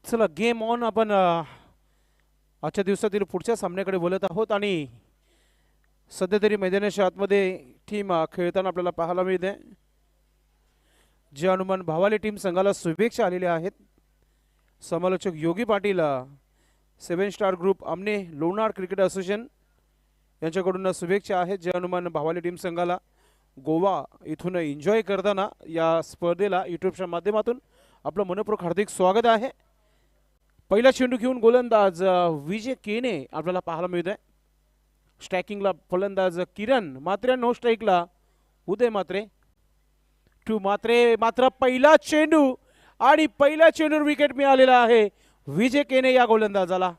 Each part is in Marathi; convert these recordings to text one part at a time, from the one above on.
चला गेम ऑन. आपण आजच्या दिवसातील पुढच्या सामन्याकडे बोलत आहोत आणि सध्या तरी मैदानाच्या आतमध्ये टीम खेळताना आपल्याला पाहायला मिळते. जे हनुमान भावाले टीम संघाला शुभेच्छा आलेल्या आहेत. समालोचक योगी पाटील, 7 स्टार ग्रुप, आमने लोणार क्रिकेट असोसिएशन यांच्याकडून शुभेच्छा आहेत. जे हनुमान भावाले टीम संघाला गोवा इथून एन्जॉय करताना या स्पर्धेला यूट्यूबच्या माध्यमातून आपलं मनपूर्वक हार्दिक स्वागत आहे. पहिला चेंडू घेऊन गोलंदाज विजय केने आपल्याला पाहायला मिळतोय. स्ट्रायकिंगला फलंदाज किरण मात्रे, नो स्ट्राईकला उदय मात्रे. टू मात्रे, मात्र पहिला चेंडू आणि पहिल्या चेंडूवर विकेट मिळालेला आहे विजय केने या गोलंदाजाला.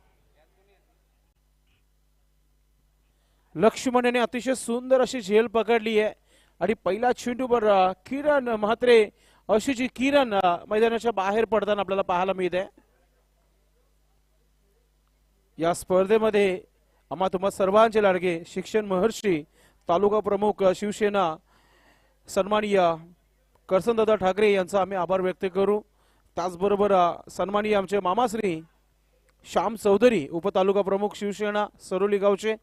लक्ष्मणने अतिशय सुंदर अशी झेल पकडली आहे आणि पहिल्या चेंडूवर किरण म्हात्रे अशी जी किरण मैदानाच्या बाहेर पडताना आपल्याला पाहायला मिळते. या स्पर्धेमध्ये आम्हा तुम्हा सर्वांचे लाडके शिक्षण महर्षी, तालुका प्रमुख शिवसेना सन्माननीय करसनदादा ठाकरे यांचा आम्ही आभार व्यक्त करू. त्याचबरोबर सन्माननीय आमचे मामाश्री श्याम चौधरी, उपतालुका प्रमुख शिवसेना सरोली गावचे,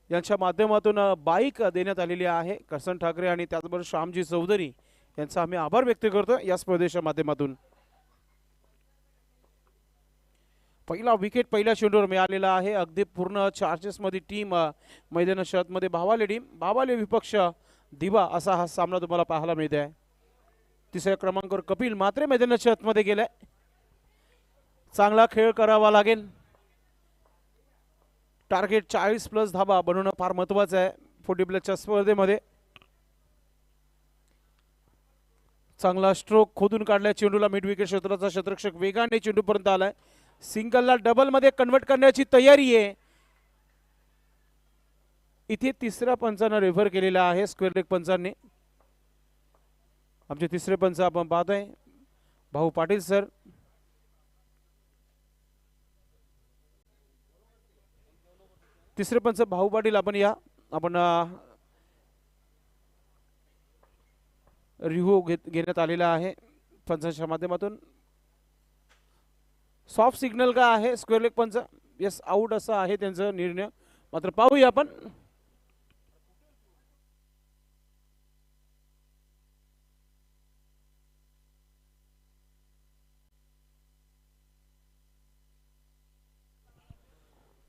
यांच्या माध्यमातून बाईक देण्यात आलेली आहे करसन ठाकरे आणि त्याचबरोबर श्यामजी चौधरी यांचा आम्ही आभार व्यक्त करतो या स्पर्धेच्या माध्यमातून. पहिला विकेट पहिल्या चेंडूवर मिळालेला आहे. अगदी पूर्ण चार्जेस मध्ये टीम मैदानाच्या आतमध्ये भावाले टीम, भावाले विपक्ष दिवा असा हा सामना तुम्हाला पाहायला मिळत आहे. तिसऱ्या क्रमांकावर कपिल मात्रे मैदानाच्या आतमध्ये गेलाय. चांगला खेळ करावा लागेल. टार्गेट 40+ धाबा बनवणं फार महत्वाचं आहे 40+ स्पर्धेमध्ये. चांगला स्ट्रोक खोदून काढलाय चेंडूला. मिड विकेट क्षेत्राचा क्षेत्ररक्षक वेगाने चेंडू पर्यंत आलाय. सिंगलला डबल मध्ये कन्वर्ट करण्याची तयारी आहे. इथे तिसऱ्या पंचाने रेफर केलेला आहे स्क्वेअर लेग पंचांनी. आमचे तिसरे पंच आपण पाहतोय भाऊ पाटील सर. तिसरे पंच भाऊ पाटील आपण या. आपण रिव्ह्यू घेण्यात आलेला आहे पंचांच्या माध्यमातून. सॉफ्ट सिग्नल का आहे स्क्वेअर लेग पंच, यस आउट असा आहे त्यांचा निर्णय. मात्र पाहूया आपण.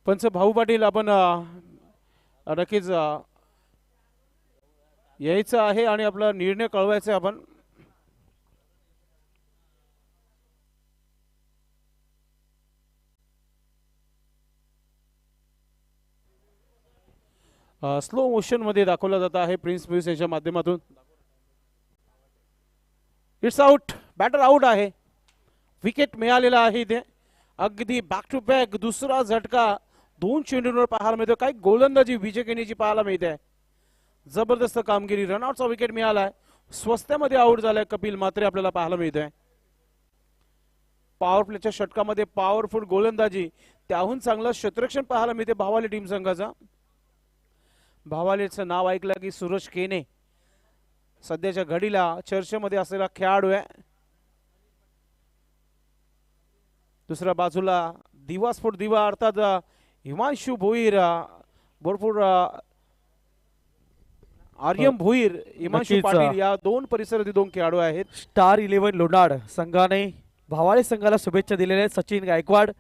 पंच भाऊ पाटील आपण नक्कीच यायचं आहे आणि आपला निर्णय कळवायचा आहे आपण. स्लो मोशन मध्ये दाखवला जात आहे प्रिन्स म्यूज याच्या माध्यमातून. इट्स आउट, बॅटर आउट आहे. विकेट मिळालेला आहे इथे. अगदी बॅक टू बॅक दुसरा झटका 2 चेंडूंवर पाहायला मिळतो. काही गोलंदाजी विजय केनेची पाहायला मिळते. जबरदस्त कामगिरी. रनआउटचा विकेट मिळालाय. स्वस्त्यामध्ये आउट झालाय कपिल मात्रे आपल्याला पाहायला मिळतोय. पॉवर प्लेच्या षटकामध्ये पॉवरफुल गोलंदाजी, त्याहून चांगलं क्षेत्ररक्षण पाहायला मिळते भावाले टीम संघाचा. भावालेचं नाव ऐकलं की सूरज केने सध्याच्या घडीला चर्चेमध्ये असलेला खेळाडू आहे. दुसऱ्या बाजूला दिवा स्फोट दिवा अर्थात हिमांशु भोईर, भरपूर आर्यम भोईर, हिमांशु पाटील या दोन परिसरातील 2 खेळाडू आहेत. स्टार 11 लोणाड संघाने भावाले संघाला शुभेच्छा दिलेल्या आहेत. सचिन गायकवाड,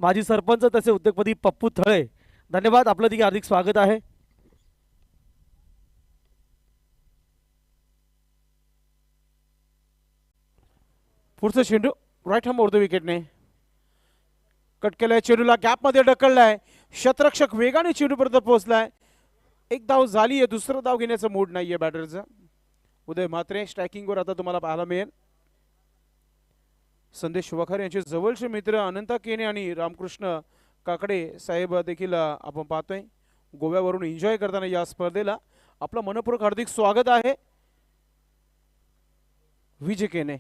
माजी सरपंच तसे उद्योगपती पप्पू थळे, धन्यवाद. आपलं देखील हार्दिक स्वागत आहे. पुढचा चेंडू राईट हँड ओव्हर द विकेटने कट केलाय. चेंडूला गॅप मध्ये ढकललाय. क्षेत्ररक्षक वेगाने चेंडू पर्यंत पोहोचलाय. एक धाव झाली आहे. दुसरा धाव घेण्याचं मूड नाहीये बॅटरचा. उदय म्हात्रे स्ट्रायकिंगवर आता तुम्हाला पाहायला मिळेल. संदेश वखार यांचे जवळचे मित्र अनंता केने आणि रामकृष्ण काकडे साहेब देखील आपण पाहतोय गोव्यावरून एन्जॉय करताना या स्पर्धेला. आपलं मनपूर्वक हार्दिक स्वागत आहे विजय केने.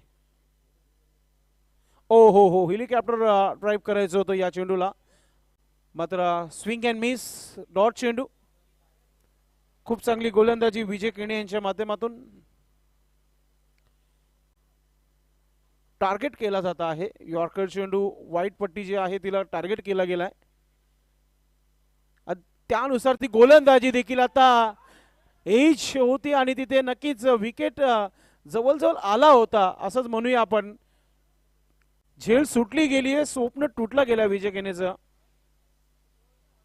ओ हो, हेलिकॉप्टर ड्राईव्ह करायचं होतं या चेंडूला, मात्र स्विंग अँड मिस, डॉट चेंडू. खूप चांगली गोलंदाजी विजय केने यांच्या माध्यमातून. टार्गेट केला जात आहे. यॉर्कर चेंडू व्हाईट पट्टी जी आहे तिला टार्गेट केला गेलाय. त्यानुसार ती गोलंदाजी देखील आता एज होती आणि तिथे नक्कीच विकेट जवळजवळ आला होता असंच म्हणूया आपण. झेल सुटली गेली आहे, स्वप्न तुटला गेला विजय केनेचं.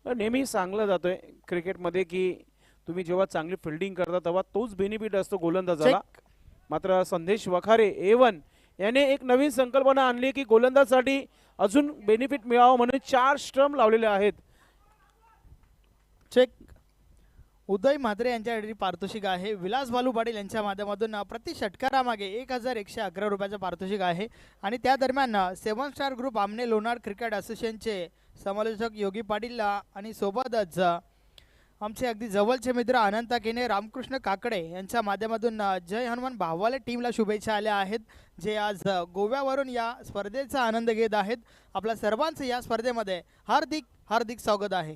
नेहमी सांगलं जातोय क्रिकेटमध्ये की तुम्ही जेव्हा चांगली फिल्डिंग करता तेव्हा तोच बेनिफिट असतो गोलंदाजाला. मात्र संदेश वखारे A1 याने एक नवीन संकल्पना आणली की गोलंदाजासाठी अजून बेनिफिट मिळावं म्हणून 4 स्टंप लावलेले आहेत. चेक. उदय म्हात्रे यांच्यासाठी पारितोषिक आहे. विलास बालू पाटील यांच्या माध्यमातून प्रति षटकारामागे 1111 रुपयाचं पारितोषिक आहे. आणि त्या दरम्यान 7 स्टार ग्रुप आमने लोणार क्रिकेट असोसिएशनचे समालोचक योगी पाटील आणि सोबतच आमचे अगदी जवळचे मित्र अनंत केने, रामकृष्ण काकडे यांच्या माध्यमातून जय हनुमान भावाले टीमला शुभेच्छा आल्या आहेत, जे आज गोव्यावरून या स्पर्धेचा आनंद घेत आहेत. आपल्या सर्वांचं या स्पर्धेमध्ये हार्दिक हार्दिक स्वागत आहे.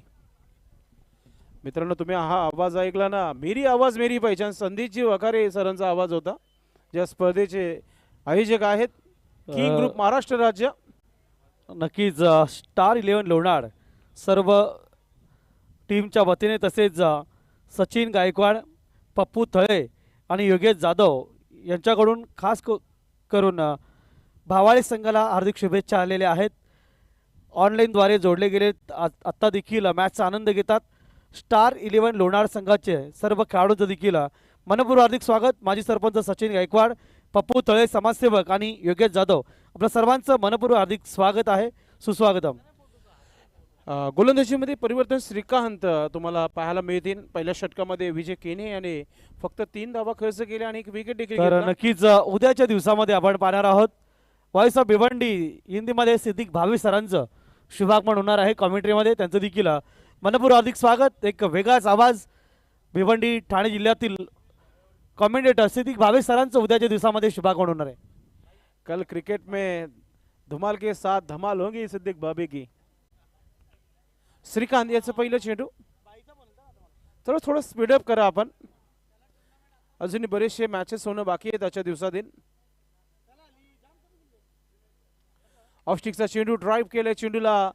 मित्रांनो, तुम्ही हा आवाज ऐकला ना, मेरी आवाज मेरी पहचान, संदीपजी वखारे सरांचा आवाज होता, ज्या स्पर्धेचे आयोजक आहेत किंग ग्रुप महाराष्ट्र राज्य. नक्कीच स्टार 11 लोणार सर्व टीमच्या वतीने, तसेच सचिन गायकवाड, पप्पू थळे आणि योगेश जाधव यांच्याकडून खास करून भावाळे संघाला हार्दिक शुभेच्छा आलेल्या आहेत. ऑनलाईनद्वारे जोडले गेले आत्ता देखील मॅचचा आनंद घेतात. स्टार 11 लोणार संघाचे सर्व खेळाडूंचं देखील मनपूर्वक हार्दिक स्वागत. माजी सरपंच सचिन गायकवाड, पप्पू तळे समाजसेवक आणि योगेश जाधव, आपल्या सर्वांचं मनपूर्वक हार्दिक स्वागत आहे, सुस्वागतम. गोलंदाजीमध्ये परिवर्तन श्रीकांत तुम्हाला पाहायला मिळतील. पहिल्या षटकामध्ये विजय केने याने फक्त 3 धावा खर्च केल्या आणि 1 विकेट देखील तर घेतला. नक्कीच उद्याच्या दिवसामध्ये आपण पाहणार आहोत व्हॉइस ऑफ भिवंडी हिंदीमध्ये सिद्दीक भावी सरांचं शुभागमन होणार आहे कॉमेंट्रीमध्ये. त्यांचं देखील मनपूर्वक हार्दिक स्वागत. एक वेगळाच आवाज भिवंडी ठाणे जिल्ह्यातील कॉमेंटेटर सिद्दीक भावे सरांचं उद्याच्या दिवसामध्ये शुभागमन होणार आहे. कल क्रिकेट में धमाल के साथ धमाल होगी सिद्दीक भाभी की. श्रीकांत याचं पहिलं चेंडू. तर थोडं स्पीडअप करा आपण, अजूनही बरेचसे मॅचेस होणं बाकी आहेत आजच्या दिवसातील. ऑफस्टिकचा चेंडू ड्राईव्ह केलाय, चेंडूला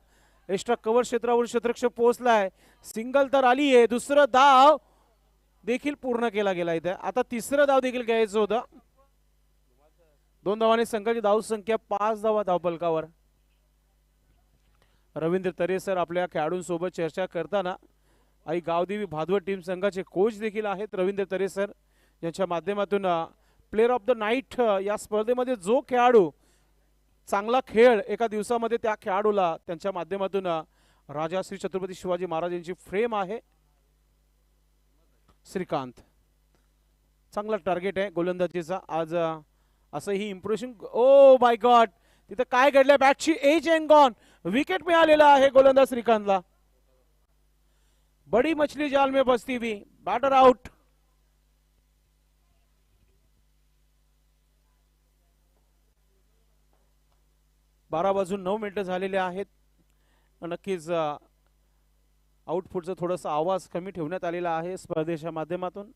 एक्स्ट्रा कव्हर क्षेत्रावर क्षेत्ररक्षक पोहोचलाय. सिंगल तर आली आहे. दुसरं धाव देखील पूर्ण केला गेला इथे. आता तिसरं धाव देखील घ्यायचं होतं. 2 धावांनी संघाची धाव संख्या 5 धावा धावफलकावर. रवींद्र तरेसर आपल्या खेळाडूंसोबत चर्चा करताना, आई गावदेवी भादवड टीम संघाचे कोच देखील आहेत रवींद्र तरेसर, यांच्या माध्यमातून प्लेअर ऑफ द नाईट या स्पर्धेमध्ये जो खेळाडू चांगला खेळ एका दिवसामध्ये त्या खेळाडूला त्यांच्या माध्यमातून राजा श्री छत्रपती शिवाजी महाराज यांची फ्रेम आहे. श्रीकांत चांगला टार्गेट आहे गोलंदाजीचा आज. असंही इम्प्रेशन. ओ माय गॉड, तिथे काय घडलंय? बॅटची एज अँड गॉन. विकेट मिळालेला आहे गोलंदाज श्रीकांतला. बडी मछली जाल में फंसती हुई. Batter out. बारा वाजून 9 मिनिटं झालेले आहेत. नक्कीच आउटपुटचा थोडासा आवाज कमी ठेवण्यात आलेला आहे स्पर्धेच्या माध्यमातून.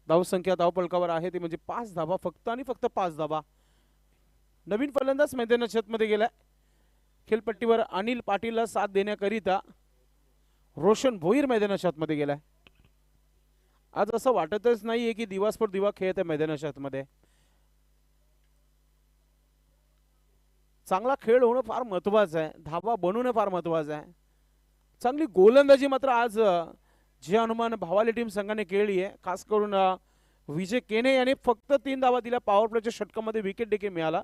धावसंख्या धावफलकावर आहे ती म्हणजे 5 धावा फक्त आणि फक्त 5 धावा. नवीन फलंदाज मैदानात मध्ये गेलाय. खेळपट्टीवर अनिल पाटीलला साथ देण्याकरिता रोशन भोईर मैदानात मध्ये गेलाय. आज असं वाटतच नाहीये की दिवस पर दिवा खेळत आहे मैदानात मध्ये. चांगला खेळ होणं फार महत्वाचं आहे, धावा बनवणं फार महत्वाचं आहे. चांगली गोलंदाजी मात्र आज जे हनुमान भावाले टीम संघाने केली आहे. खास करून विजय केने याने फक्त 3 धावा दिल्या. पॉवर प्लेच्या षटकामध्ये विकेट देखील मिळाला.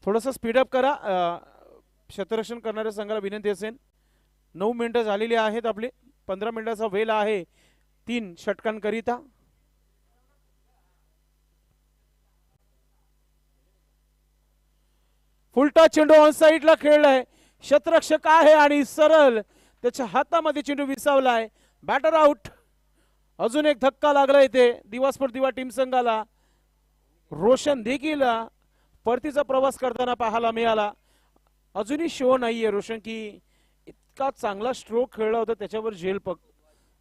थोडंसं स्पीडअप करा, क्षेत्ररक्षण करणाऱ्या संघाला विनंती असेल. 9 मिनिटं झालेली आहेत आपली. 15 मिनिटाचा वेळ आहे 3 षटकांकरिता. फुलटा चेंडू ऑन साइडला खेळलाय. क्षेत्ररक्षक आहे आणि सरळ त्याच्या हातामध्ये चेंडू विसावलाय. Batter out. अजून एक धक्का लागला इथे दिवसभर दिवा टीम संघाला. रोशन देखील परतीचा प्रवास करताना पाहायला मिळाला. अजूनही शो नाहीये रोशन की इतका चांगला स्ट्रोक खेळला होता त्याच्यावर झेल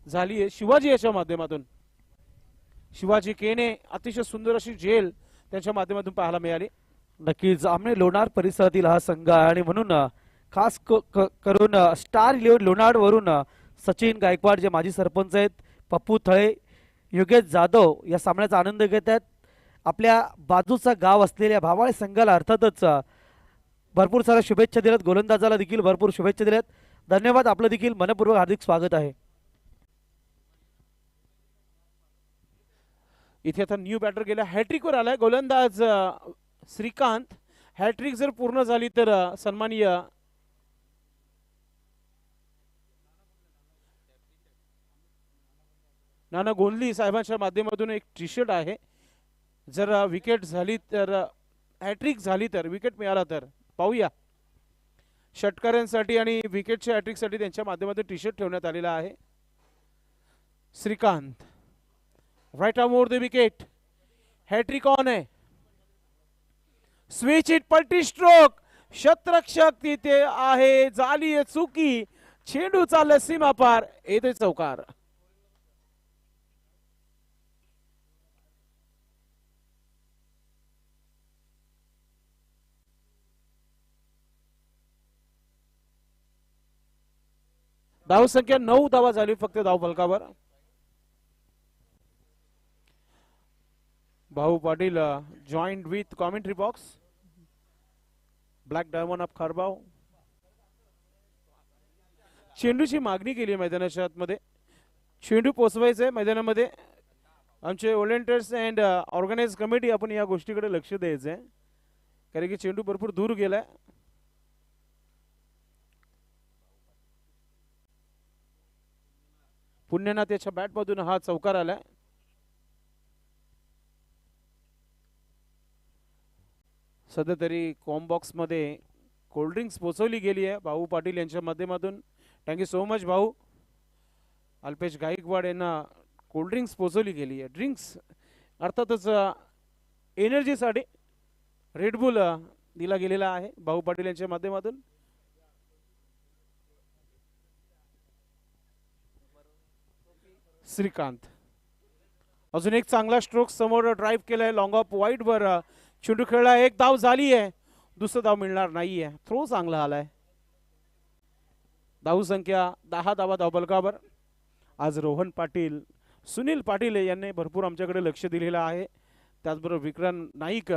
झाली आहे शिवाजी याच्या माध्यमातून. शिवाजी केने अतिशय सुंदर अशी झेल त्यांच्या माध्यमातून पाहायला मिळाली. नक्कीच आमने लोणार परिसरातील हा संघ आहे आणि म्हणून खास करून स्टार 11 लोणार वरून सचिन गायकवाड जे माजी सरपंच आहेत, पप्पू थळे, योगेश जाधव या सामन्याचा आनंद घेत आहेत. आपल्या बाजूचा गाव असलेल्या भावाळे संघाला अर्थातच भरपूर साऱ्या शुभेच्छा दिल्यात. गोलंदाजाला देखील भरपूर शुभेच्छा दिल्यात. धन्यवाद. आपलं देखील मनपूर्वक हार्दिक स्वागत आहे. इथे आता न्यू बॅटर गेला, हॅट्रिकवर आलाय गोलंदाज श्रीकांत. हॅट्रिक जर पूर्ण झाली तर सन्माननीय नाना गोंधली साहेबांच्या माध्यमातून एक टी शर्ट आहे. जर विकेट झाली तर हॅट्रिक झाली तर विकेट मिळाला तर पाहूया. षटकारांसाठी आणि विकेटच्या हॅट्रिकसाठी त्यांच्या माध्यमातून टी शर्ट ठेवण्यात आलेला आहे. Shrikant right arm over the wicket, hattrick on आहे. स्विच इट पलटी स्ट्रोक, शतरक्षक तिथे आहे, झाली आहे चुकी, चेंडू चालला सीमा पार, येते चौकार. धाव संख्या 9 धावा झाली फक्त धाव फलकावर. Bhau Patil joint with commentary box, black diamond of Kharbav. चेंडूची मागणी केली आहे मैदानाच्या आतमध्ये, चेंडू पोचवायचंय मैदानामध्ये. आमचे व्हॉलेंटियर्स अँड ऑर्गनाइज कमिटी आपण या गोष्टीकडे लक्ष द्यायचंय, कारण की चेंडू भरपूर दूर गेलाय. पुण्याना त्याच्या बॅटमधून हा चौकार आलाय. सध्या तरी कॉम्बॉक्स मध्ये कोल्ड्रिंक्स पोचवली गेली आहे भाऊ पाटील यांच्या माध्यमातून. थँक्यू सो मच भाऊ. अल्पेश गायकवाड यांना कोल्ड्रिंक्स पोचवली गेली आहे. ड्रिंक्स अर्थातच एनर्जीसाठी रेडबुल दिला गेलेला आहे भाऊ पाटील यांच्या माध्यमातून. श्रीकांत अजून एक चांगला स्ट्रोक समोर ड्राइव्ह केलाय, लॉंग ऑफ वाईड वर चेंडू खेळला. एक धाव झाली आहे, दुसरा धाव मिळणार नाहीये. थ्रो चांगला आलाय. धाव संख्या 10 धावा धावफलकावर. आज रोहन पाटील, सुनील पाटील यांनी भरपूर आमच्याकडे लक्ष दिलेलं आहे. त्याचबरोबर विक्रांत नाईक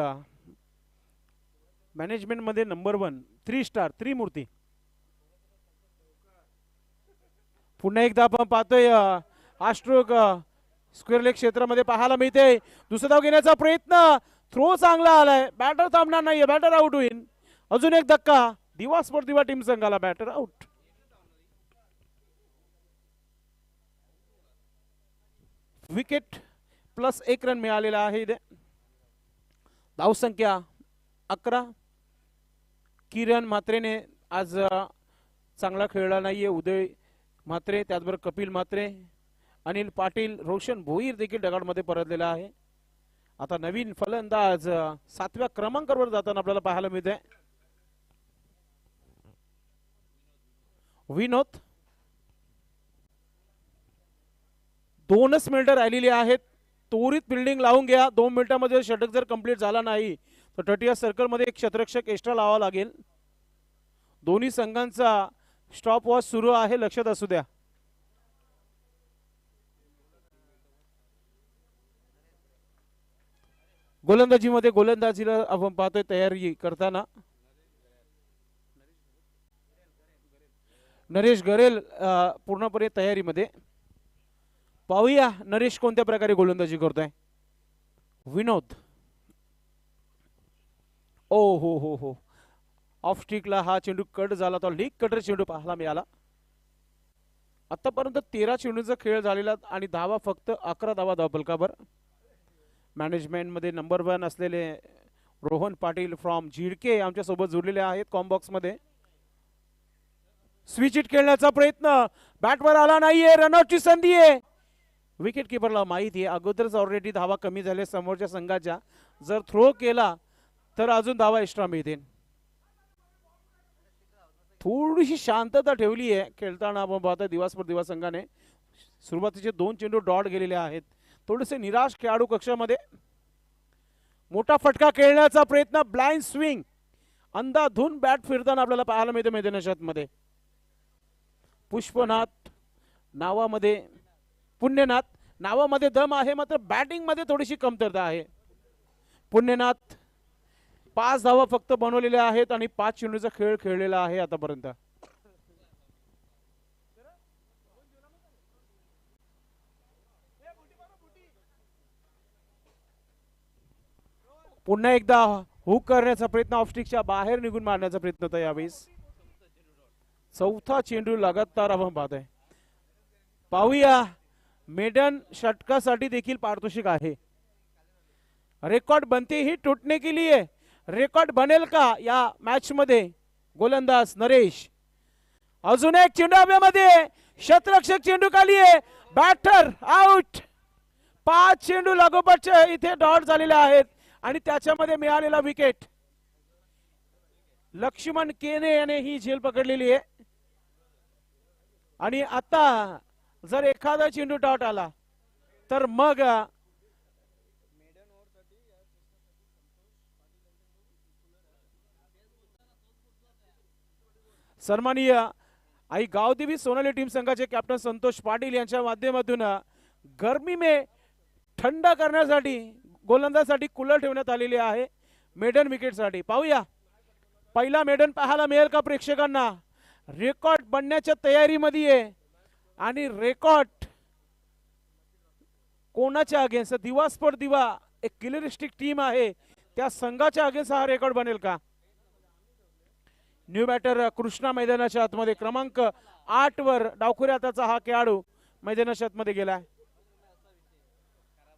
मॅनेजमेंट मध्ये नंबर 1, 3 स्टार त्रिमूर्ती. पुन्हा एकदा आपण पाहतोय हा स्ट्रोक स्क्वेअर लेग क्षेत्रामध्ये पाहायला मिळते. दुसरा धाव घेण्याचा प्रयत्न, थ्रो चांगला आलाय, बॅटर थांबणार नाहीये, बॅटर आउट होईल. अजून एक धक्का, दिवा स्पोर्ट दिवा टीम संघाला batter out. Wicket plus 1 run मिळालेला आहे. धाव संख्या 11. किरण म्हात्रेने आज चांगला खेळला नाहीये. उदय म्हात्रे, त्याचबरोबर कपिल म्हात्रे, अनिल पाटील, रोशन भोईर देखील डगाडमध्ये परतलेला आहे. आता नवीन फलंदाज 7व्या क्रमांकावर जाताना आपल्याला पाहायला मिळते विनोद. 2च मिनिटं राहिलेली आहेत. त्वरित फिल्डिंग लावून घ्या. 2 मिनिटांमध्ये षटक जर कंप्लीट झाला नाही तर 30 सर्कलमध्ये एक शतरक्षक एक्स्ट्रा लावावा लागेल. दोन्ही संघांचा स्टॉप वॉच सुरू आहे, लक्षात असू द्या. गोलंदाजीमध्ये गोलंदाजीला आपण पाहतोय तयारी करताना नरेश गरेल पूर्णपणे तयारीमध्ये. पाहूया नरेश कोणत्या प्रकारे गोलंदाजी करतोय. विनोद, ओ हो हो हो, ऑफ स्टिकला हा चेंडू कट झाला, तो लीग कटर चेंडू पाहायला मिळाला. आतापर्यंत 13 चेंडूचा खेळ झालेला आणि धावा फक्त 11 धावा धावफलकावर. मॅनेजमेंट मध्ये नंबर 1 असलेले रोहन पाटील फ्रॉम झिडके आमच्या सोबत जोडलेले आहेत कॉम्बॉक्स मध्ये. स्विच इट खेळण्याचा प्रयत्न, बॅटवर आला नाहीये, रनआउटची संधी आहे. विकेट किपरला माहिती आहे अगोदरच ऑलरेडी धावा कमी झाल्या समोरच्या संघाच्या. जर थ्रो केला तर अजून धावा एक्स्ट्रा मिळतील. थोडीशी शांतता ठेवली आहे खेळताना. आपण पाहतोय दिवासपूर दिवा संघाने सुरुवातीचे 2 चेंडू डॉट गेलेले आहेत. थोडेसे निराश खेळाडू कक्षामध्ये. मोठा फटका खेळण्याचा प्रयत्न, ब्लाइंड स्विंग, अंधाधुन बॅट फिरताना आपल्याला पाहायला मिळते मैदानाच्या आतमध्ये. पुष्पनाथ नावामध्ये, पुण्यनाथ नावामध्ये दम आहे, मात्र बॅटिंग मध्ये थोडीशी कमतरता आहे. पुण्यनाथ 5 धावा फक्त बनवलेल्या आहेत आणि 5 चेंडूचा खेळ खेळलेला आहे आतापर्यंत. पुन्हा एकदा हुक करण्याचा प्रयत्न, ऑफस्टिकच्या बाहेर निघून मारण्याचा प्रयत्न होता यावेळेस. चौथा चेंडू लगातार आपण पाहतोय. पाहूया, मेडन षटकासाठी देखील पारितोषिक आहे. रेकॉर्ड बनते ही टूटने के लिए, रेकॉर्ड बनेल का या मॅच मध्ये? गोलंदाज नरेश, अजून एक चेंडू हवेमध्ये, शतरक्षक चेंडू खाली आहे, बॅटर आउट. 5 चेंडू लागोपाठच्या इथे डॉट झालेले आहेत आणि त्याच्यामध्ये मिळालेला विकेट. लक्ष्मण केने याने ही झेल पकडलेली आहे. आणि आता जर एखादा चेंडू डॉट आला तर मग सन्माननीय आई गावदेवी सोनाली टीम संघाचे कॅप्टन संतोष पाटील यांच्या माध्यमातून गरमी में थंड करण्यासाठी गोलंदाजासाठी कूलर ठेवण्यात आलेली आहे मेडन विकेटसाठी. पाहूया, पहिला मेडन पाहायला मिळेल का प्रेक्षकांना? रेकॉर्ड बनण्याच्या तयारीमध्ये आहे आणि रेकॉर्ड कोणाच्या अगेन्स्ट? दिवा स्पोर्ट दिवा एक किलरिस्टिक टीम आहे, त्या संघाच्या अगेन्स्ट हा रेकॉर्ड बनेल का? न्यू बॅटर कृष्णा मैदानाच्या आतमध्ये क्रमांक 8 वर डावखुऱ्या हाताचा हा खेळाडू मैदानाच्या आतमध्ये गेलाय.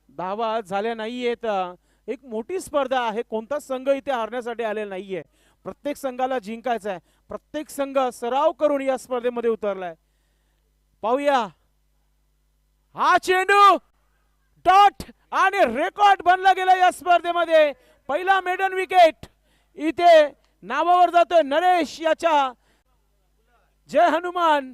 धावा झाल्या नाहीयेत. एक मोठी स्पर्धा आहे, कोणताच संघ इथे हारण्यासाठी आलेला नाहीये. प्रत्येक संघाला जिंकायचं आहे, प्रत्येक संघ सराव करून या स्पर्धेमध्ये उतरलाय. पाहूया, हा चेंडू डॉट आणि रेकॉर्ड बनला गेला या स्पर्धेमध्ये. पहिला मेडन विकेट इथे नावावर जातोय नरेश याच्या. जय हनुमान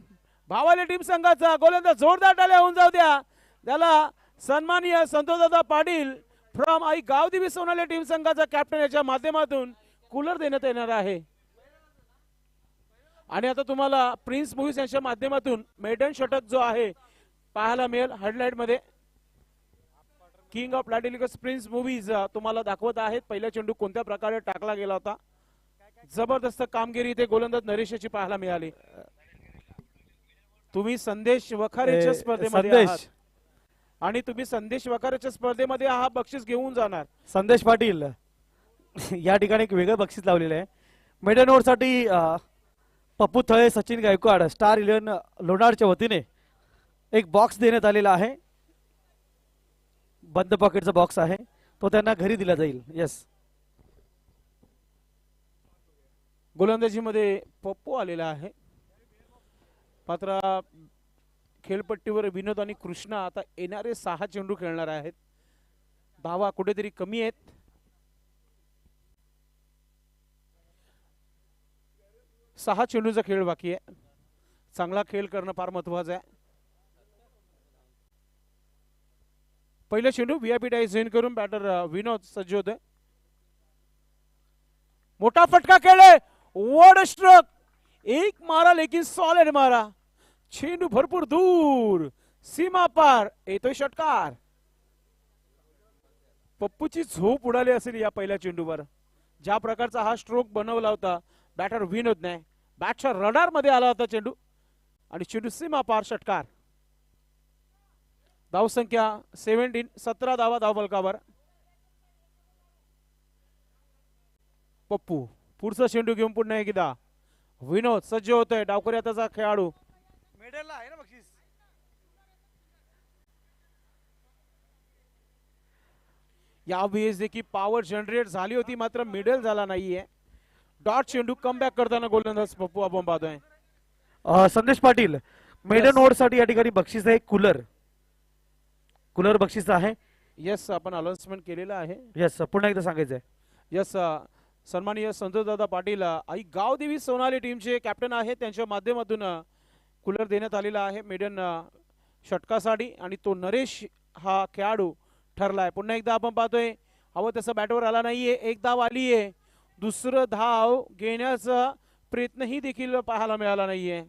भावाले टीम संघाचा गोलंदाज जोरदार टाळ्या होऊन जाऊ द्या. त्याला सन्माननीय संतोषदादा पाटील फ्रॉम आई गावदेवी सोनाली टीम संघाचा कॅप्टन याच्या माध्यमातून कूलर देण्यात येणार आहे. आणि आता तुम्हाला प्रिन्स मूव्हीज यांच्या माध्यमातून मेडन षटक जो आहे पाहायला मिळेल हेडलाईट मध्ये. किंग ऑफ लॅटिलिकस प्रिन्स मूव्हीज तुम्हाला दाखवत आहेत पहिला चेंडू कोणत्या प्रकारे टाकला गेला होता. जबरदस्त कामगिरी इथे गोलंदाज नरेश याची पाहायला मिळाली. तुम्ही संदेश वखारेच्या स्पर्धेमध्ये आहात आणि तुम्ही संदेश वखारेच्या स्पर्धेमध्ये हा बक्षीस घेऊन जाणार. संदेश पाटील या ठिकाणी एक वेगळं बक्षीस लावलेलं आहे. मेडन ओव्हरसाठी पप्पू थळे, सचिन गायकवाड, स्टार 11 लोणारच्या वतीने एक बॉक्स देण्यात आलेला आहे. बंद पॉकेटचा बॉक्स आहे, तो त्यांना घरी दिला जाईल. येस, गोलंदाजीमध्ये पप्पू आलेला आहे. मात्र खेळपट्टीवर विनोद आणि कृष्णा आता येणारे 6 चेंडू खेळणार आहेत. धावा कुठेतरी कमी आहेत. सहा चेंडूचा खेळ बाकी आहे. चांगला खेळ करणं फार महत्वाचं आहे. पहिला चेंडू व्हीआयपी डाय झेन करून बॅटर विनोद सज्ज होते. मोठा फटका खेळले, वर्ड स्ट्रोक, एक मारा लेकिन सॉलिड मारा. चेंडू भरपूर दूर, सीमा पार, येतोय षटकार. पप्पूची झोप उडाली असेल या पहिल्या चेंडूवर. ज्या प्रकारचा हा स्ट्रोक बनवला होता बॅटर विनोदने, बॅटच्या रडार मध्ये आला होता चेंडू आणि चेंडू सीमा पार, षटकार. धाव संख्या 17 धावा धावफलकावर. पप्पू पुढचा चेंडू घेऊन पुन्हा एकदा विनोद सज्ज होतोय. डावखुऱ्या त्याचा खेळाडू मेडलला आहे ना बक्षीस. यावेळेस देखील पॉवर जनरेट झाली होती मात्र मिडल झाला नाहीये. डॉट चेंडू कमबॅक करताना गोलंदाज पप्पू आपण पाहतोय. संदेश पाटील, मेडन ओव्हरसाठी या ठिकाणी बक्षीस आहे कूलर. कूलर बक्षीस आहे. यस, आपण अनाउन्समेंट केलेलं आहे. यस, पुन्हा एकदा सांगायचंय. यस, सन्माननीय संतोषदादा पाटील आई गावदेवी सोनाली टीमचे कॅप्टन आहेत, त्यांच्या माध्यमातून कूलर देण्यात आलेला आहे मेडन षटकासाठी आणि तो नरेश हा खेळाडू ठरलाय. पुन्हा एकदा आपण पाहतोय हवं तसं बॅटवर आला नाहीये. एक धाव आली आहे. दुसरं धाव घेण्याचा प्रयत्नही देखील पाहायला मिळाला नाहीये.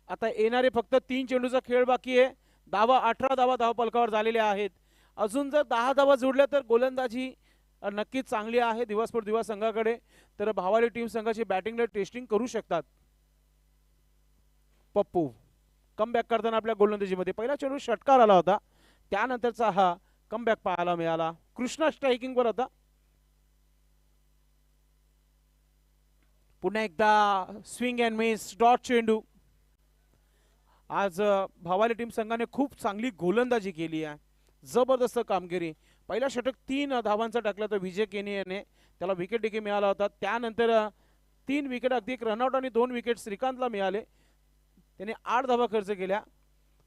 आता येणारे फक्त 3 चेंडूचा खेळ बाकी आहे. 18 धावा धावपलकावर झालेल्या आहेत. अजून जर 10 धावा जोडल्या तर गोलंदाजी नक्कीच चांगली आहे दिवसपूर दिवा संघाकडे. तर भावाली टीम संघाची बॅटिंगला टेस्टिंग करू शकतात. पप्पू कमबॅक करताना आपल्या गोलंदाजीमध्ये पहिला चेंडू षटकार आला होता. त्यानंतरचा हा कमबॅक पाहायला मिळाला. कृष्णा स्ट्रायकिंग वर होता. पुन्हा एकदा स्विंग अँड मिस डॉट चेंडू. आज भावाली टीम संघाने खूप चांगली गोलंदाजी केली आहे. जबरदस्त कामगिरी. पहिला षटक 3 धावांचा टाकला तर विजय केनी याने त्याला विकेट देखील मिळाला होता. त्यानंतर 3 विकेट अगदी एक रनआउट आणि 2 विकेट श्रीकांतला मिळाले. त्याने 8 धावा खर्च केल्या.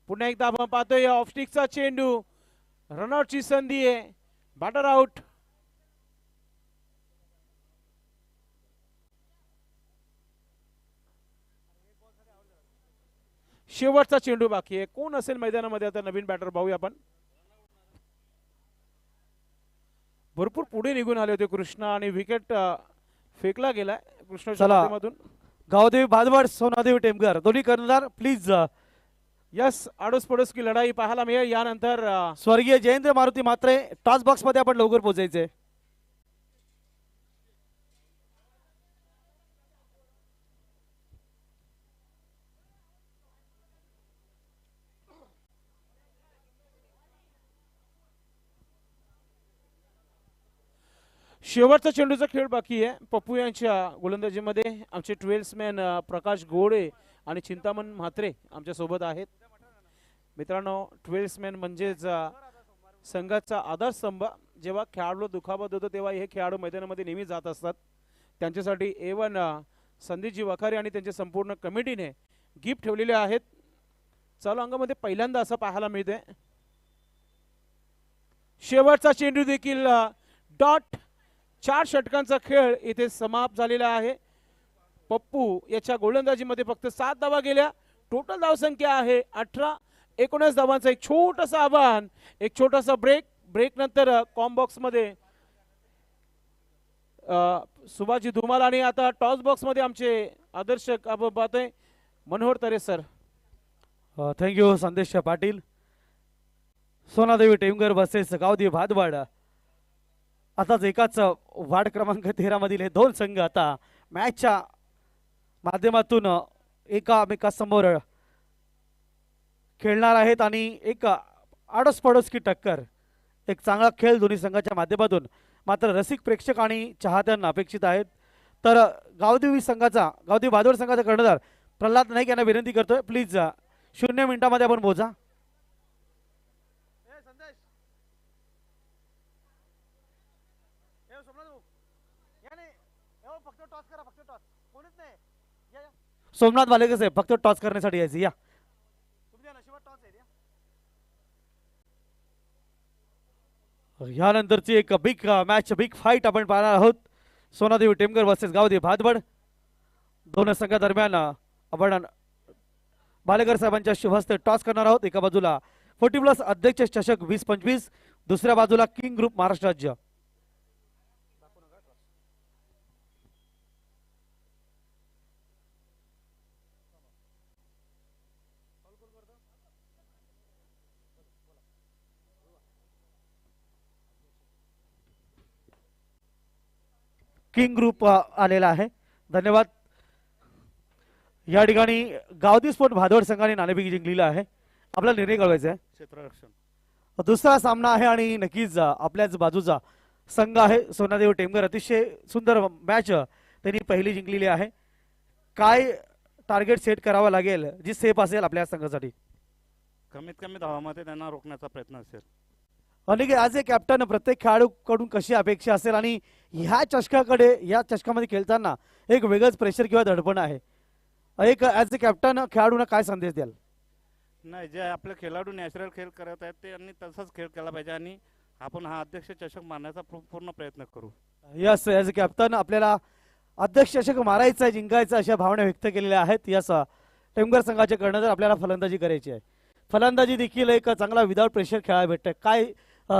पुन्हा एकदा आपण पाहतोय ऑफस्टिकचा चेंडू. रनआउटची संधी आहे. Batter out. शेवटचा चेंडू बाकी आहे. कोण असेल मैदानामध्ये आता नवीन बॅटर पाहूया आपण. भरपूर पुढे निघून आले होते कृष्णा आणि विकेट फेकला गेलाय कृष्णाच्या चला. माध्यमातून. गावदेवी भादवड सोनादेवी टेमकर दोन्ही कर्णधार प्लीज. यस आडोस पडोस की लढाई पाहायला मिळेल. यानंतर स्वर्गीय जयेंद्र मारुती मात्रे टॉस बॉक्स मध्ये आपण लवकर पोहोचायचे. शेवटचा चेंडूचा खेळ बाकी आहे. पप्पू यांच्या गोलंदाजीमध्ये आमचे 12 मॅन प्रकाश गोडे आणि चिंतामण म्हात्रे आमच्या सोबत आहेत. मित्रांनो 12 मॅन म्हणजेच संघाचा आधारस्तंभ. जेव्हा खेळाडू दुखापत होतो तेव्हा हे खेळाडू मैदानामध्ये नेहमी जात असतात. त्यांच्यासाठी A1 संदीपजी वखारे आणि त्यांच्या संपूर्ण कमिटीने गिफ्ट ठेवलेले आहेत. चालू अंगामध्ये पहिल्यांदा असं पाहायला मिळते. शेवटचा चेंडू देखील डॉट. 4 षटकांचा खेळ इथे समाप्त झालेला आहे. पप्पू याच्या गोलंदाजीमध्ये फक्त 7 धावा गेल्या. टोटल धावसंख्या आहे 18. 19 धावांचं एक छोटंसं आव्हान. एक छोटासा ब्रेक नंतर कॉम्बॉक्स मध्ये सुभाजी धुमाल आणि आता टॉस बॉक्स मध्ये आमचे आदर्श आपण पाहतोय मनोहर तरे सर. थँक्यू संदेश पाटील. सोनादेवी टेमकर वर्सेस गावदेवी भादवाड. आताच एकाच वार्ड क्रमांक 13 मधील हे 2 संघ आता मॅचच्या माध्यमातून एकामेकासमोर खेळणार आहेत आणि एक आडोस पडोस की टक्कर. एक चांगला खेळ दोन्ही संघाच्या माध्यमातून मात्र रसिक प्रेक्षक आणि चाहत्यांना अपेक्षित आहेत. तर गावदेवी भादवड संघाचा कर्णधार प्रल्हाद नाईक यांना विनंती करतोय प्लीज 0 मिनिटांमध्ये आपण पोहोचा. सोमनाथ वालेकर साहेब फक्त टॉस करण्यासाठी यायचे या. यानंतरची एक बिग मॅच बिग फाईट आपण पाहणार आहोत. सोनादेवी टेमकर वर्सेस गावदेवी भादवड. दोन संघादरम्यान आपण भालेकर साहेबांच्या शुभ हस्ते टॉस करणार आहोत. एका बाजूला 40+ अध्यक्ष चषक 2025, दुसऱ्या बाजूला किंग ग्रुप महाराष्ट्र राज्य. किंग ग्रुप आलेला आहे. धन्यवाद. या ठिकाणी गावदी स्पोर्ट भादवड संघाने नाणेफेक जिंकलेला आहे. आपला निर्णय कळवायचा आहे. क्षेत्ररक्षण दुसरा सामना आहे आणि नक्कीच आपल्याच बाजूचा संघ आहे सोनादेवी टेमकर. अतिशय सुंदर मॅच त्यांनी पहिली जिंकलेली आहे. काय टार्गेट सेट करावा लागेल जी सेफ असेल आपल्या संघासाठी? कमीत कमी धावामध्ये त्यांना रोखण्याचा प्रयत्न असेल. अनेक ॲज ए कॅप्टन प्रत्येक खेळाडूकडून कशी अपेक्षा असेल आणि ह्या चषकामध्ये खेळताना एक वेगळंच प्रेशर किंवा दडपण आहे. एक ॲज ए कॅप्टन खेळाडूंना काय संदेश द्याल? नाही, जे आपले खेळाडू नॅचरल खेळ करत आहेत त्यांनी तसाच खेळ केला पाहिजे आणि आपण हा अध्यक्ष चषक मारण्याचा पूर्ण प्रयत्न करू. यस, ॲज अ कॅप्टन आपल्याला अध्यक्ष चषक मारायचा आहे, जिंकायचा अशा भावना व्यक्त केलेल्या आहेत. यस, टेमकर संघाचे कर्णधार आपल्याला फलंदाजी करायची आहे. फलंदाजी देखील एक चांगला विदाउट प्रेशर खेळायला भेटतंय. काय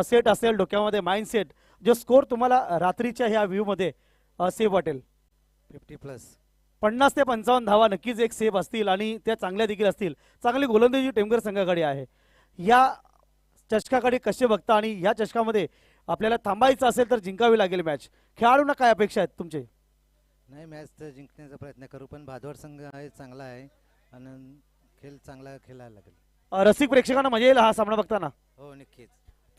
सेट असेल डोक्यामध्ये माइंड सेट, जो स्कोर तुम्हाला रात्रीच्या ह्या व्ह्यू मध्ये सेफ वाटेल? 50+. 50 ते 55 धावा नक्कीच एक सेफ असतील आणि त्या चांगल्या देखील असतील. चांगली गोलंदाजी टेमघर संघाकडे आहे. या चषकाकडे कसे बघता आणि या चषकामध्ये आपल्याला थांबायचं असेल तर जिंकावी लागेल मॅच. खेळाडूंना काय अपेक्षा आहेत तुमचे? नाही, मॅच तर जिंकण्याचा प्रयत्न करू, पण भादवड संघ आहे चांगला आहे आणि खेळ चांगला खेळायला लागेल. रसिक प्रेक्षकांना मजा येईल हा सामना बघताना. हो, नक्कीच.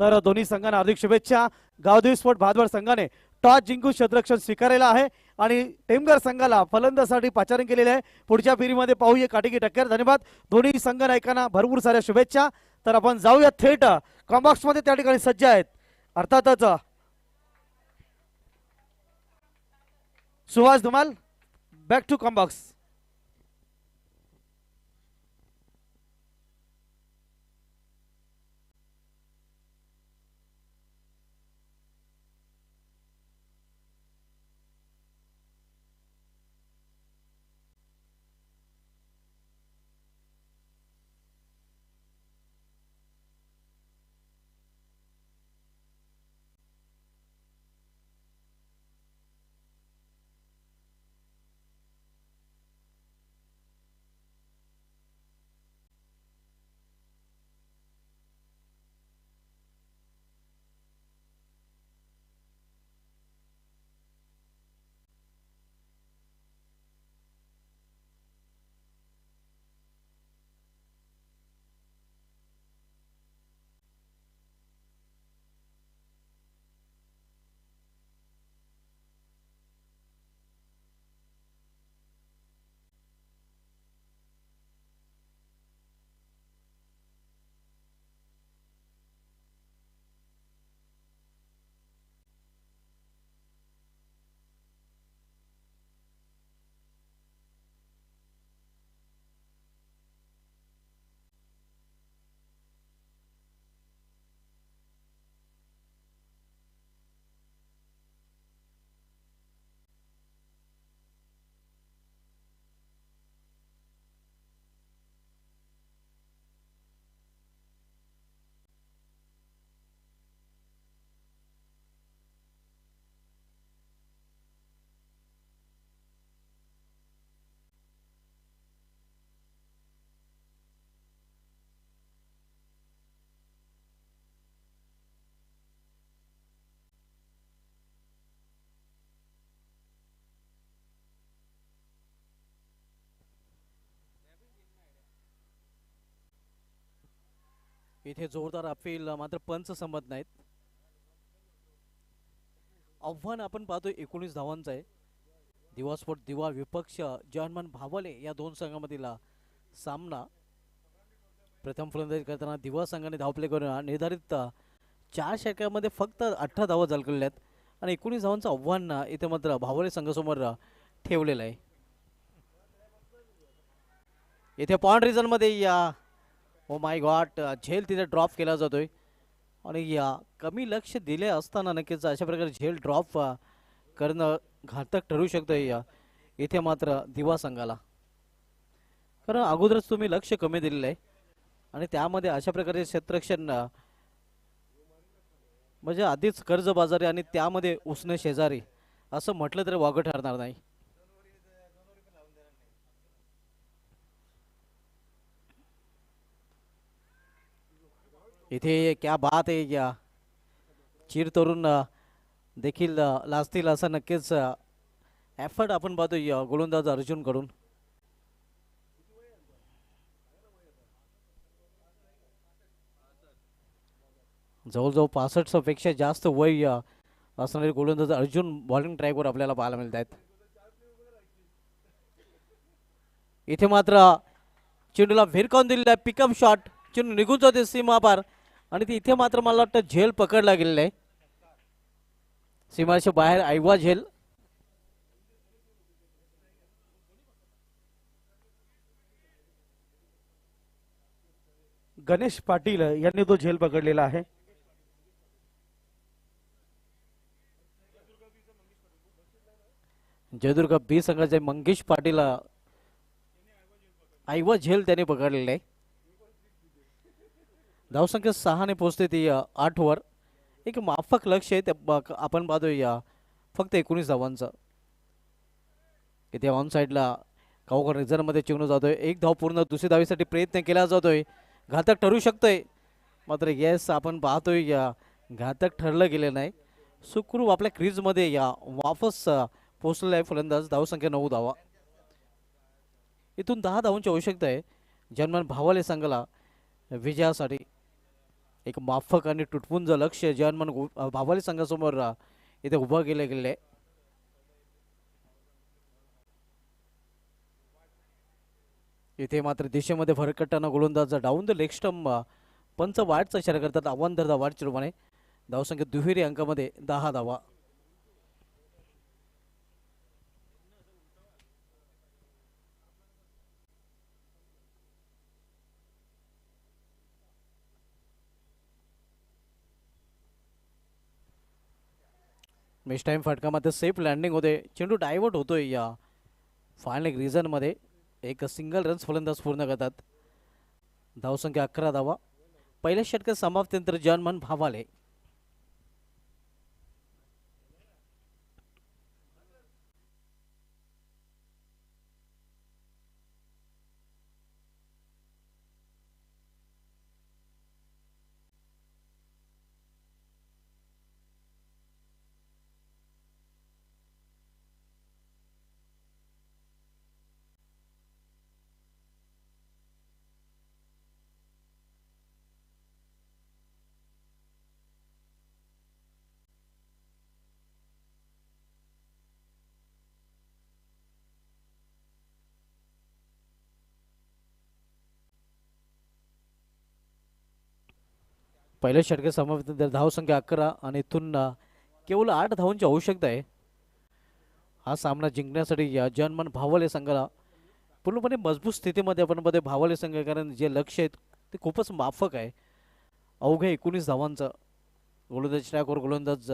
तर दोन्ही संघांना हार्दिक शुभेच्छा. गावदेवी स्पोर्ट भादवड संघाने टॉस जिंकून क्षेत्ररक्षण स्वीकारलेला आहे आणि टेमघर संघाला फलंदासाठी पाचारण केलेले आहे. पुढच्या फेरीमध्ये पाहूया काटेकी टक्कर. धन्यवाद दोन्ही संघ नायकांना, भरपूर साऱ्या शुभेच्छा. तर आपण जाऊया थेट कॉम्बॉक्स मध्ये, त्या ठिकाणी सज्ज आहेत अर्थातच Suhas Dhumal. Back to commbox. इथे जोरदार अपील, मात्र पंच संमत नाहीत. आव्हान आपण पाहतोय 19 धावांचं आहे. दिवा स्पोर्ट दिवा विपक्ष जवानमान भावले या दोन संघामधील सामना. प्रथम फलंदाजी करताना दिवा संघाने धावप्ले करून निर्धारित 4 षटकांमध्ये फक्त 18 धावा झळकलेल्या आहेत आणि 19 धावांचं आव्हान इथे मात्र भावले संघासमोर ठेवलेलं आहे. इथे पॉइंट रिझन मध्ये या ओ माय गॉड, झेल तिथे ड्रॉप केला जातोय आणि या कमी लक्ष दिले असताना नक्कीच अशा प्रकारे झेल ड्रॉप करणं घातक ठरू शकतंय या इथे मात्र दिवा संघाला. कारण अगोदरच तुम्ही लक्ष कमी दिलेलं आहे आणि त्यामध्ये अशा प्रकारे क्षेत्ररक्षण म्हणजे आधीच कर्जबाजारी आणि त्यामध्ये उसने शेजारी असं म्हटलं तरी वावगं ठरणार नाही. इथे क्या बात आहे, या चीर तरुण देखील लाजतील असं नक्कीच एफर्ट आपण पाहतोय गोलंदाज अर्जुन कडून. जवळजवळ 65 पेक्षा जास्त वय असणारे गोलंदाज अर्जुन बॉलिंग ट्रॅकवर आपल्याला पाहायला मिळत आहेत. इथे मात्र चेंडूला भिरकावून दिलेला पिकअप शॉट, चेंडू निघून जाते सीमा पार आणि ती इथे मात्र मला वाटतं झेल पकडला गेलेला आहे. सीमाच्या बाहेर आयवा झेल. गणेश पाटील यांनी तो झेल पकडलेला आहे. जयदुर्ग बी संघाचे मंगेश पाटील आयवा झेल त्याने पकडलेला आहे. धावसंख्या 6 पोहोचते ती 8 वर. एक माफक लक्ष आहे आपण पाहतोय फक्त 19 धावांचं. इथे ऑन साईडला गावकर रिझर्वमध्ये चिवणं जातोय. एक धाव पूर्ण दुसरी धावीसाठी प्रयत्न केला जातोय. घातक ठरू शकतोय मात्र येस आपण पाहतोय घातक ठरलं गेलं नाही. सुखरूप आपल्या क्रीजमध्ये वापस पोहोचलेला आहे फलंदाज. धावसंख्या 9 धावा. इथून 10 धावांची आवश्यकता आहे जन्मान भावाले संघाला विजयासाठी. एक माफक आणि तुटपुंज लक्ष जन्मान भावाले संघासमोर इथे उभं केले गेले. इथे मात्र दिशेमध्ये फरक करताना गोलंदाज डाऊन द लेग स्टंप पंच वाटचा इशारा करतात. आव्हान धरता वाटच्या रूपाने. धावसंख्या दुहेरी अंकामध्ये 10 धावा. मिस टाइम फटकामध्ये सेफ लँडिंग होते. चेंडू डायव्हर्ट होतोय फायनल एक रिझनमध्ये. एक सिंगल रन्स फलंदाज पूर्ण करतात. धावसंख्या 11 धावा. पहिल्या षटकात समाप्तीनंतर जन्मन भावाले. पहिल्या षटकात समाप्तीनंतर धावसंख्या 11 आणि इथून केवळ 8 धावांची आवश्यकता आहे हा सामना जिंकण्यासाठी. जन्मन भावले संघाला पूर्णपणे मजबूत स्थितीमध्ये आपण मध्ये भावले संघ, कारण जे लक्ष आहेत ते खूपच माफक आहे. अवघ्या 19 धावांचं. गोलंदाज ट्रॅकवर गोलंदाज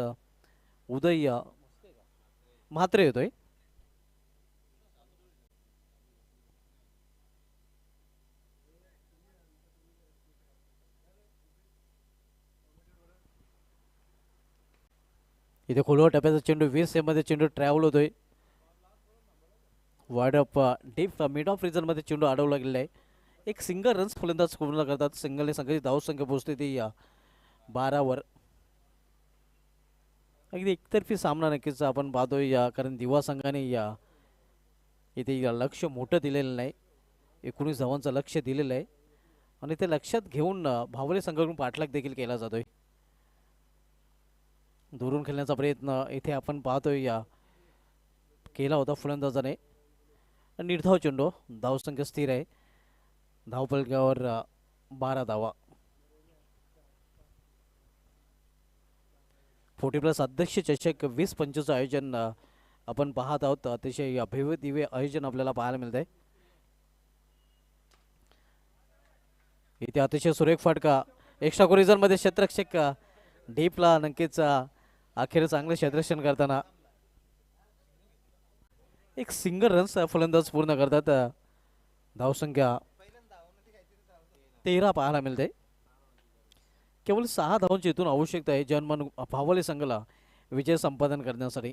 उदय म्हात्रे येतोय. इथे खोलवर टप्प्याचा चेंडू 20 मध्ये चेंडू ट्रॅव्हल होतोय. Wide of deep mid of reason मध्ये चेंडू अडवला गेलेला आहे. एक सिंगल रन्स फलंदाज पूर्ण करतात. सिंगलने संघाची धावसंख्या पोहोचते ती 12 वर. अगदी एकतर्फी सामना नक्कीच आपण पाहतोय कारण दिवा संघाने इथे लक्ष मोठं दिलेलं नाही. 19 धावांचं लक्ष दिलेलं आहे आणि ते लक्षात घेऊन भावले संघाकडून पाठलाग देखील केला जातोय. दुरून खेळण्याचा प्रयत्न इथे आपण पाहतोय केला होता फलंदाजाने. निर्धाव चेंडू. धावसंख्या स्थिर आहे. धावपलकावर 12 धावा. 40+ अध्यक्ष चषक 20-25 आयोजन आपण पाहत आहोत. अतिशय भव्य दिव्य आयोजन आपल्याला पाहायला मिळत आहे. इथे अतिशय सुरेख फटका. एक्स्ट्रा कोरिझन मध्ये क्षेत्ररक्षक डीपला नक्कीच अखेर चांगले क्षेत्ररक्षण करताना एक सिंगल रन्स फलंदाज पूर्ण करतात. धावसंख्या 13 पाहायला मिळते. केवळ 6 धावांची इथून आवश्यकता आहे जन्मन भावले संघाला विजय संपादन करण्यासाठी.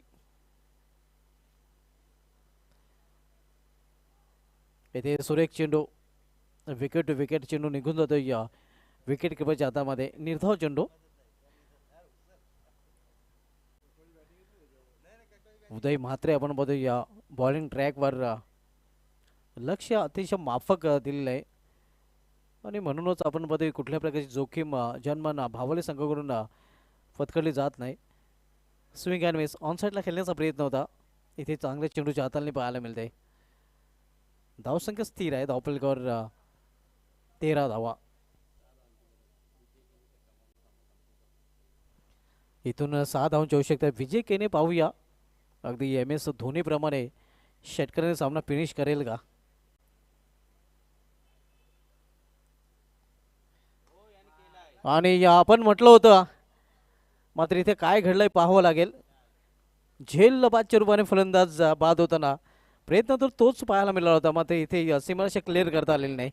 इथे सुरेख चेंडू. विकेट टू विकेट चेंडू निघून जातो विकेट किपरच्या हातामध्ये. निर्धाव चेंडू. उदय म्हात्रे आपण बघूया बॉलिंग ट्रॅकवर लक्ष अतिशय माफक दिलेलं आहे आणि म्हणूनच आपण बघूया कुठल्या प्रकारची जोखीम जन्मन भावले संघाकडून पत्करली जात नाही. स्विंग अँड मिस ऑन साईडला खेळण्याचा प्रयत्न होता. इथे चांगले चेंडूच्या हाताने पाहायला मिळते. धावसंख्या स्थिर आहे. धावपलकावर 13 धावा. इथून 6 धावांची आवश्यकता आहे. विजय केने पाहूया अगदी MS धोनी प्रमाणे षटकाराने सामना फिनिश करेल का. आणि आपण म्हटलं होतं मात्र इथे काय घडलंय पाहावं लागेल. झेल बादच्या रूपाने फलंदाज बाद होताना प्रयत्न तर तोच पाहायला मिळाला होता मात्र इथे सीमारेषा क्लिअर करता आलेली नाही.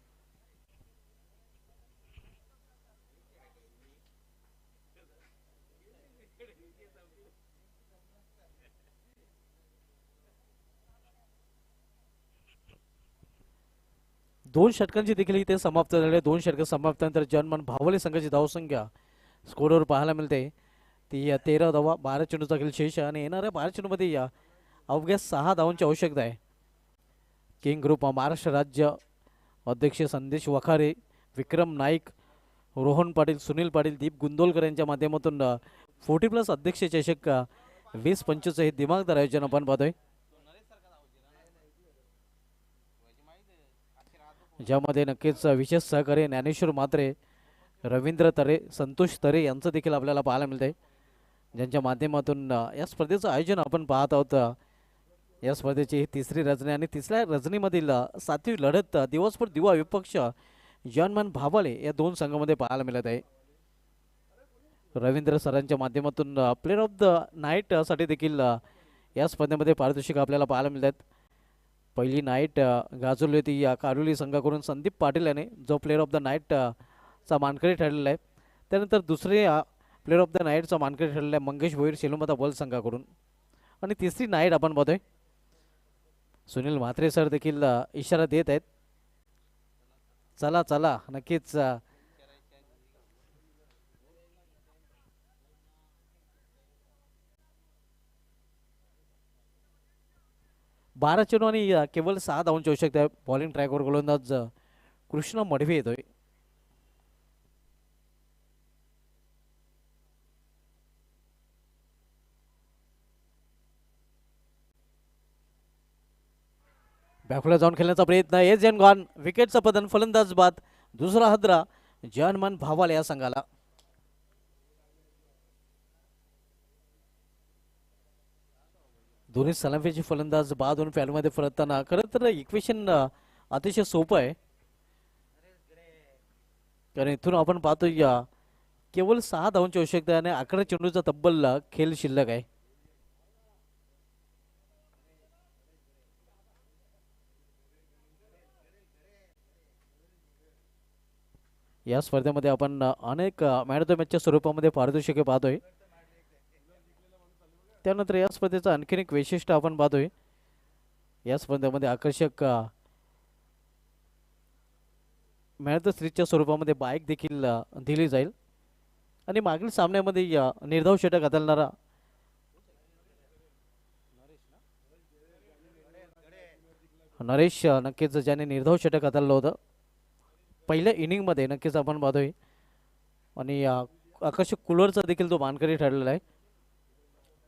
2 षटकांची देखील इथे समाप्त झालेली आहे. 2 षटकं समाप्तीनंतर जनमन भावले संघाची धावसंख्या स्कोरवर पाहायला मिळते ती 13 धावा, 12 चेंडूचा खेळ शेष आणि येणाऱ्या 12 चेंडूमध्ये अवघ्या 6 धावांची आवश्यकता आहे. किंग ग्रुप महाराष्ट्र राज्य अध्यक्ष संदेश वखारे, विक्रम नाईक, रोहन पाटील, सुनील पाटील, दीप गुंदोलकर यांच्या माध्यमातून 40+ अध्यक्ष चषक 20-25 हे दिमागदार आयोजन आपण पाहतोय, ज्यामध्ये नक्कीच विशेष सहकार्य ज्ञानेश्वर म्हात्रे, रवींद्र तरे, संतोष तरे यांचं देखील आपल्याला पाहायला मिळतंय, ज्यांच्या माध्यमातून या स्पर्धेचं आयोजन आपण पाहत आहोत. या स्पर्धेची ही तिसरी रजनी आणि तिसऱ्या रजनीमधील 7वी लढत दिवसभर दिवा विपक्ष जनमन भावाले या 2 संघामध्ये पाहायला मिळत आहे. रवींद्र सरांच्या माध्यमातून प्लेअर ऑफ द नाईट साठी देखील या स्पर्धेमध्ये पारितोषिक आपल्याला पाहायला मिळतात. पहिली नाईट गाजवली होती या कारुली संघाकडून संदीप पाटील याने, जो प्लेअर ऑफ द नाईट चा मानकरी ठरलेला आहे. त्यानंतर दुसरे प्लेअर ऑफ द नाईटचा मानकरी ठरलेला आहे मंगेश भोईर शेलुमता बॉल संघाकडून. आणि तिसरी नाईट आपण पाहतोय सुनील म्हात्रे सर देखील इशारा देत आहेत, चला चला नक्कीच. 12 चेंडू आणि केवळ 6 धावांची आवश्यकता आहे. बॉलिंग ट्रॅकवर गोलंदाज कृष्ण मडवी येतोय. बॅकला जाऊन खेळण्याचा प्रयत्न, एज एन गॉन, विकेटचं पतन, फलंदाज बाद, दुसरा हद्रा जनमन भावाले या संघाला. दोन्ही सलामीचे फलंदाज बाद होऊन फॅलमध्ये परतताना खरं तर इक्वेशन अतिशय सोपं आहे, कारण इथून आपण पाहतोय केवळ 6 धावांची आवश्यकता आहे आणि 11 चेंडूचा तब्बल खेळ शिल्लक आहे. या स्पर्धेमध्ये आपण अनेक मॅन ऑफ द मॅचच्या स्वरूपामध्ये पारितोषिके पाहतोय. त्यानंतर या स्पर्धेचं आणखीन एक वैशिष्ट्य आपण पाहतोय, या स्पर्धेमध्ये आकर्षक मॅन ऑफ द सिरीजच्या स्वरूपामध्ये बाईक देखील दिली जाईल आणि मागील सामन्यामध्ये निर्धाव षटक हाताळणारा नरेश नक्कीच ज्याने निर्धाव षटक हाताळलं होतं पहिल्या इनिंगमध्ये, नक्कीच आपण पाहतोय. आणि आकाश कुलरचा देखील तो मानकरी ठरलेला आहे.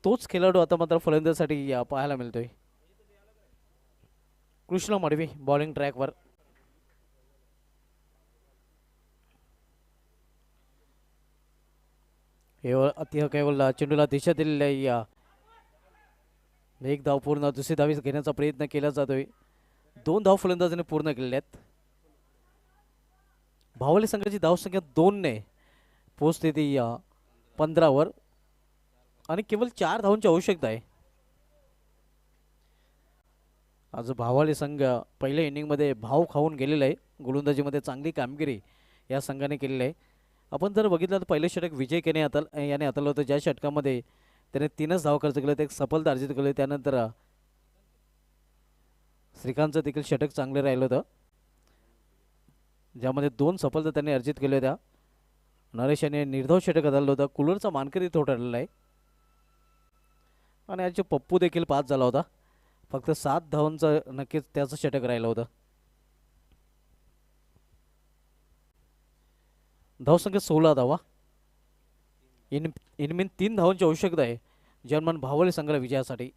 तोच खेळाडू आता मात्र फलंदाजीसाठी पाहायला मिळतोय. कृष्ण मडवी बॉलिंग ट्रॅकवर. केवळ चेंडूला दिशा दिलेली आहे. एक धाव पूर्ण, दुसरी धावी घेण्याचा प्रयत्न केला जातोय. 2 धाव फलंदाजाने पूर्ण केलेल्या आहेत. भावले संघाची धावसंख्या 2 ने पोहोचते ती 15 वर आणि केवळ 4 धावांची आवश्यकता आहे. आज भावाले संघ पहिल्या इनिंगमध्ये भाव खाऊन गेलेला आहे. गोलंदाजीमध्ये चांगली कामगिरी या संघाने केलेली आहे. आपण जर बघितलं तर पहिलं षटक विजय केने याने हाताळलं होतं, ज्या षटकामध्ये त्याने 3च धाव खर्च केले, एक सफलता अर्जित केली. त्यानंतर श्रीकांतचं देखील षटक चांगले राहिलं होतं, ज्यामध्ये 2 सफलता त्यांनी अर्जित केल्या होत्या. नरेश याने निर्धाव षटक हाताळलं होतं. कुलरचा मानकरी तो ठरलेला आहे आणि याचे पप्पू देखील 5 झाला होता. फक्त 7 धावांचं नक्कीच त्याचं षटक राहिलं होतं. धावसंख्या 16 धावा. इनमीन 3 धावांची आवश्यकता आहे जर्मन भावले संघाला विजयासाठी.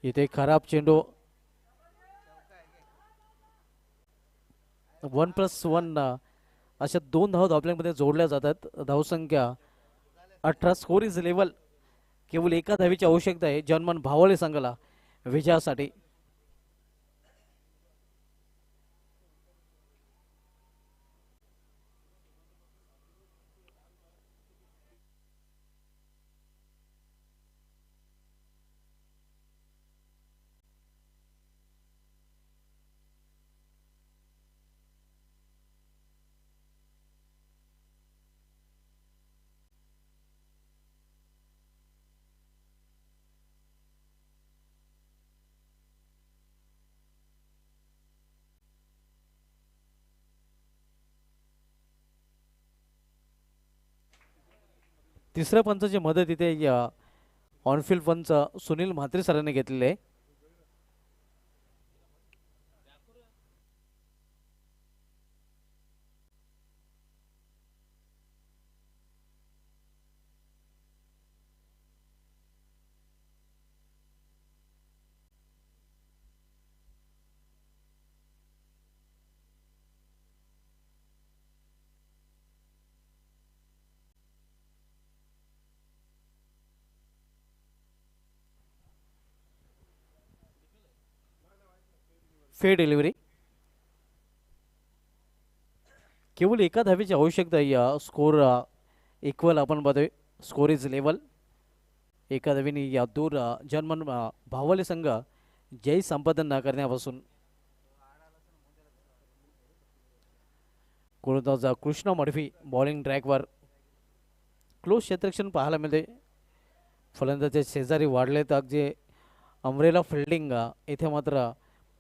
इथे खराब चेंडू, 1+1 अशा 2 धावा धावपल्यांमध्ये जोडल्या जातात. धावसंख्या 18. Score is level. केवळ 1 धावीची आवश्यकता आहे जर्मन भावले संघाला विजयासाठी. तिसऱ्या पंचाची मदत इथे ऑनफिल्ड पंच सुनील म्हात्रे सरांनी घेतलेले आहे. Fair delivery. केवळ एका धावेची आवश्यकता आहे. स्कोर इक्वल आपण बघतोय. Score is level. एका धावेने या दूर जर्मन भावले संघ जय संपादन करण्यापासून. गोलंदाज कृष्णा मडवी बॉलिंग ट्रॅकवर. क्लोज क्षेत्ररक्षण पाहायला मिळते. फलंदाजचे शेजारी वाढले तर जे अमरेला फिल्डिंग इथे मात्र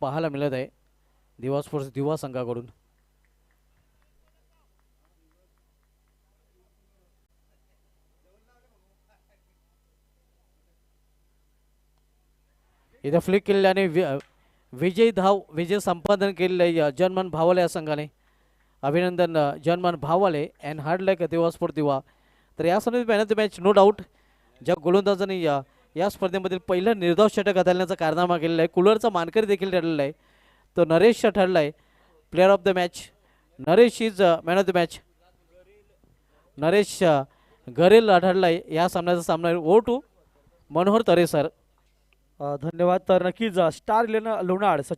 पाहायला मिळत आहे दिवा स्पोर्ट्स दिवा संघाकडून. इथे फ्लिक केल्याने विजय संपादन केलेलं आहे जर्मन भावाले या संघाने. अभिनंदन जर्मन भावाले अँड हार्ड लाईक दिवा स्पोर्ट दिवा. तर या समोर man of the match no doubt ज्या गोलंदाजाने या स्पर्धेमधील पहिलं निर्धाव षटक हाताळण्याचा कारनामा केलेला आहे. कूलरचा मानकरी देखील ठरलेला आहे. तो नरेश ठरला आहे player of the match. Naresh is man of the match. Naresh Garel ठरला आहे या सामन्याचा सामना. Over to Manohar Tare sir. धन्यवाद. तर नक्कीच स्टार इलेव्हन लोणार सचिन